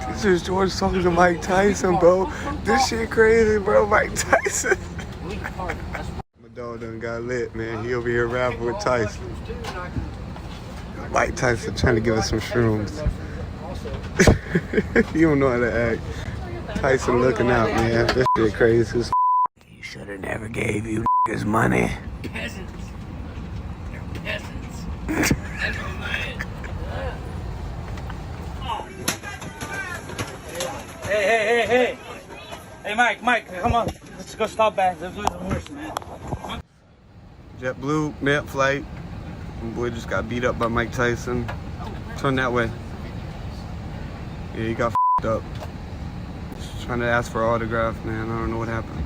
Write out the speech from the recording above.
This is George talking to Mike Tyson, bro. This shit crazy, bro. Mike Tyson. My dog done got lit, man. He over here rapping with Tyson. Mike Tyson trying to give us some shrooms. You don't know how to act. Tyson looking out, man. This shit crazy as He should have never gave you niggas money. Peasants. They're peasants. That's what mine. Hey. Hey, Mike, come on. Let's go stop back. Let's lose the horse, man. JetBlue, mid flight. My boy just got beat up by Mike Tyson. Turn that way. Yeah, he got f***ed up. Just trying to ask for an autograph, man. I don't know what happened.